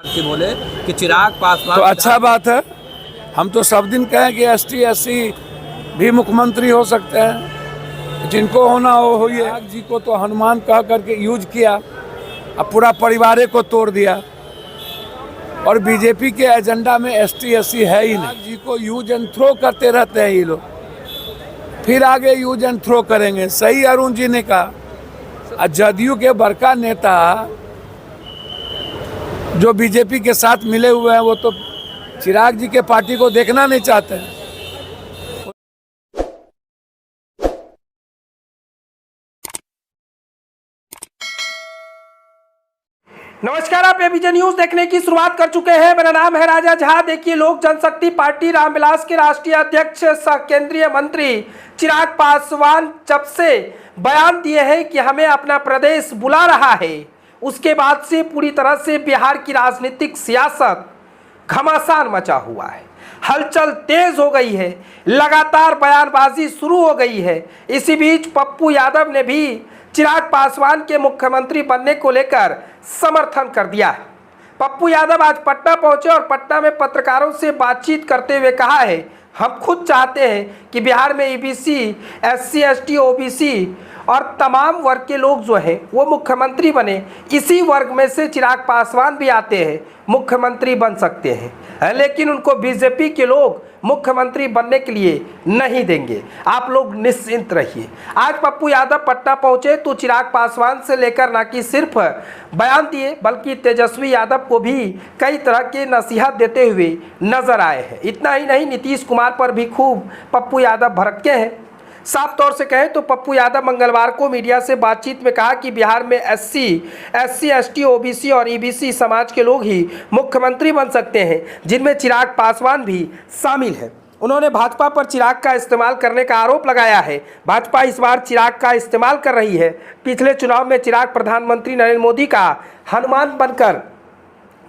कि बोले कि चिराग पासवान तो अच्छा बात है। हम तो सब दिन कहें कि एसटी एससी भी मुख्यमंत्री हो सकते हैं, जिनको होना हो ये। चिराग जी को तो हनुमान कह करके यूज किया, अब पूरा परिवार को तोड़ दिया। और बीजेपी के एजेंडा में एसटी एससी है ही नहीं। जी को यूज एंड थ्रो करते रहते हैं ये लोग, फिर आगे यूज एंड थ्रो करेंगे। सही अरुण जी ने कहा, जदयू के बड़का नेता जो बीजेपी के साथ मिले हुए हैं वो तो चिराग जी के पार्टी को देखना नहीं चाहते हैं। नमस्कार, आप एबीजे न्यूज देखने की शुरुआत कर चुके हैं। मेरा नाम है राजा झा। देखिए, लोक जनशक्ति पार्टी रामविलास के राष्ट्रीय अध्यक्ष सह केंद्रीय मंत्री चिराग पासवान जब से बयान दिए हैं कि हमें अपना प्रदेश बुला रहा है, उसके बाद से पूरी तरह से बिहार की राजनीतिक सियासत घमासान मचा हुआ है। हलचल तेज हो गई है, लगातार बयानबाजी शुरू हो गई है। इसी बीच पप्पू यादव ने भी चिराग पासवान के मुख्यमंत्री बनने को लेकर समर्थन कर दिया है। पप्पू यादव आज पटना पहुंचे और पटना में पत्रकारों से बातचीत करते हुए कहा है, हम खुद चाहते हैं कि बिहार में ईबीसी, एससी, एसटी, ओबीसी और तमाम वर्ग के लोग जो हैं वो मुख्यमंत्री बने। इसी वर्ग में से चिराग पासवान भी आते हैं, मुख्यमंत्री बन सकते हैं, लेकिन उनको बीजेपी के लोग मुख्यमंत्री बनने के लिए नहीं देंगे। आप लोग निश्चिंत रहिए। आज पप्पू यादव पटना पहुंचे तो चिराग पासवान से लेकर न कि सिर्फ बयान दिए बल्कि तेजस्वी यादव को भी कई तरह के नसीहत देते हुए नजर आए हैं। इतना ही नहीं, नीतीश कुमार पर भी खूब पप्पू यादव भड़के हैं। साफ तौर से कहें तो पप्पू यादव मंगलवार को मीडिया से बातचीत में कहा कि बिहार में एससी, एसटी, ओबीसी और ईबीसी समाज के लोग ही मुख्यमंत्री बन सकते हैं, जिनमें चिराग पासवान भी शामिल है। उन्होंने भाजपा पर चिराग का इस्तेमाल करने का आरोप लगाया है। भाजपा इस बार चिराग का इस्तेमाल कर रही है। पिछले चुनाव में चिराग प्रधानमंत्री नरेंद्र मोदी का हनुमान बनकर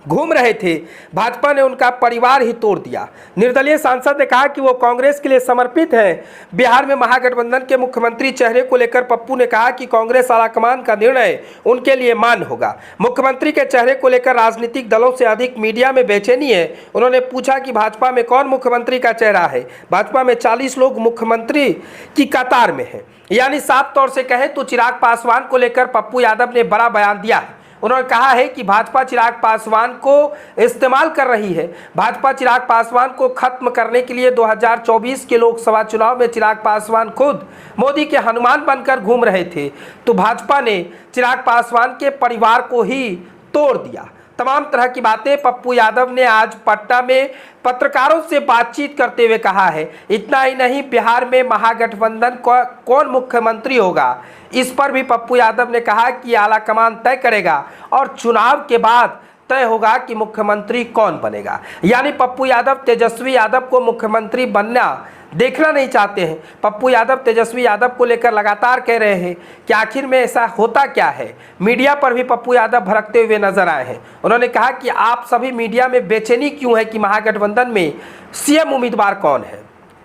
घूम रहे थे, भाजपा ने उनका परिवार ही तोड़ दिया। निर्दलीय सांसद ने कहा कि वो कांग्रेस के लिए समर्पित है। बिहार में महागठबंधन के मुख्यमंत्री चेहरे को लेकर पप्पू ने कहा कि कांग्रेस आलाकमान का निर्णय उनके लिए मान्य होगा। मुख्यमंत्री के चेहरे को लेकर राजनीतिक दलों से अधिक मीडिया में बेचैनी है। उन्होंने पूछा कि भाजपा में कौन मुख्यमंत्री का चेहरा है। भाजपा में 40 लोग मुख्यमंत्री की कतार में है। यानी साफ तौर से कहें तो चिराग पासवान को लेकर पप्पू यादव ने बड़ा बयान दिया है। उन्होंने कहा है कि भाजपा चिराग पासवान को इस्तेमाल कर रही है। भाजपा चिराग पासवान को खत्म करने के लिए 2024 के लोकसभा चुनाव में चिराग पासवान खुद मोदी के हनुमान बनकर घूम रहे थे, तो भाजपा ने चिराग पासवान के परिवार को ही तोड़ दिया। तमाम तरह की बातें पप्पू यादव ने आज पटना में पत्रकारों से बातचीत करते हुए कहा है। इतना ही नहीं, बिहार में महागठबंधन कौन मुख्यमंत्री होगा, इस पर भी पप्पू यादव ने कहा कि आलाकमान तय करेगा और चुनाव के बाद तय होगा कि मुख्यमंत्री कौन बनेगा। यानी पप्पू यादव तेजस्वी यादव को मुख्यमंत्री बनना देखना नहीं चाहते हैं। पप्पू यादव तेजस्वी यादव को लेकर लगातार कह रहे हैं कि आखिर में ऐसा होता क्या है। मीडिया पर भी पप्पू यादव भड़कते हुए नजर आए हैं। उन्होंने कहा कि आप सभी मीडिया में बेचैनी क्यों है कि महागठबंधन में सीएम उम्मीदवार कौन है,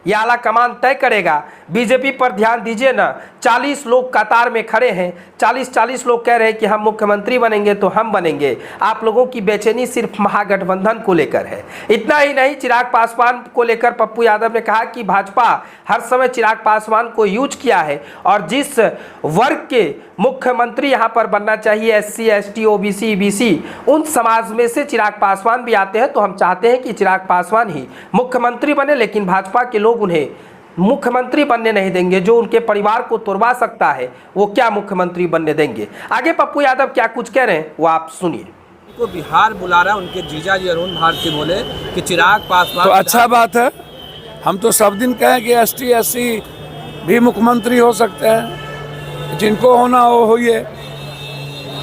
यह आलाकमान तय करेगा। बीजेपी पर ध्यान दीजिए ना, 40 लोग कतार में खड़े हैं, 40 लोग कह रहे हैं कि हम मुख्यमंत्री बनेंगे तो हम बनेंगे। आप लोगों की बेचैनी सिर्फ महागठबंधन को लेकर है। इतना ही नहीं, चिराग पासवान को लेकर पप्पू यादव ने कहा कि भाजपा हर समय चिराग पासवान को यूज किया है और जिस वर्ग के मुख्यमंत्री यहाँ पर बनना चाहिए, एससी, एसटी, ओबीसी, ईबीसी, उन समाज में से चिराग पासवान भी आते हैं। तो हम चाहते हैं कि चिराग पासवान ही मुख्यमंत्री बने, लेकिन भाजपा के लोग उन्हें मुख्यमंत्री बनने नहीं देंगे। जो उनके परिवार को तोड़वा सकता है वो क्या मुख्यमंत्री बनने देंगे। आगे पप्पू यादव क्या कुछ कह रहे हैं वो आप सुनिए। को बिहार बुला रहा है, उनके जीजा जी अरुण भारती बोले कि चिराग पासवान तो अच्छा बात है। हम तो सब दिन कहें कि एसटी एससी भी मुख्यमंत्री हो सकते हैं, जिनको होना हो ये।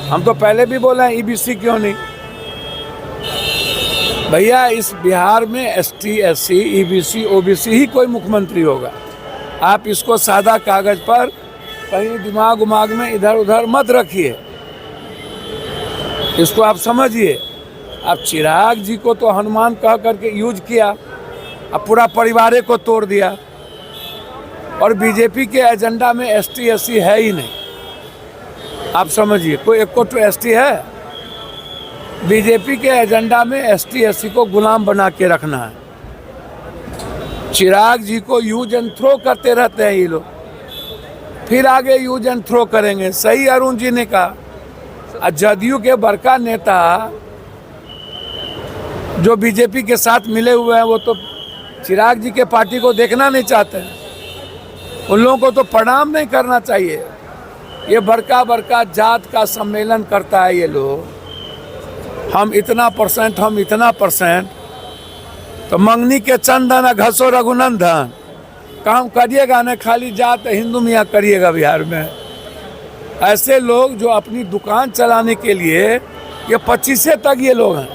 हम तो पहले भी बोले हैं, ईबीसी क्यों नहीं। भैया, इस बिहार में एसटी, एससी, ईबीसी, ओबीसी ही कोई मुख्यमंत्री होगा। आप इसको सादा कागज पर कहीं दिमाग उमाग में इधर उधर मत रखिए, इसको आप समझिए। अब चिराग जी को तो हनुमान कह करके यूज किया, अब पूरा परिवार को तोड़ दिया। और बीजेपी के एजेंडा में एसटी एससी है ही नहीं। आप समझिए, कोई एक को तो एसटी है बीजेपी के एजेंडा में एसटी एससी को गुलाम बना के रखना है। चिराग जी को यूज एंड थ्रो करते रहते हैं ये लोग, फिर आगे यूज एंड थ्रो करेंगे। सही अरुण जी ने कहा, जदयू के बड़का नेता जो बीजेपी के साथ मिले हुए हैं वो तो चिराग जी के पार्टी को देखना नहीं चाहते हैं। उन लोगों को तो प्रणाम नहीं करना चाहिए। ये बड़का जात का सम्मेलन करता है ये लोग, हम इतना परसेंट, तो मंगनी के चंदन घसो रघुनंदन काम करिएगा ना, खाली जात हिंदू मियाँ करिएगा बिहार में। ऐसे लोग जो अपनी दुकान चलाने के लिए, ये 25 तक ये लोग हैं,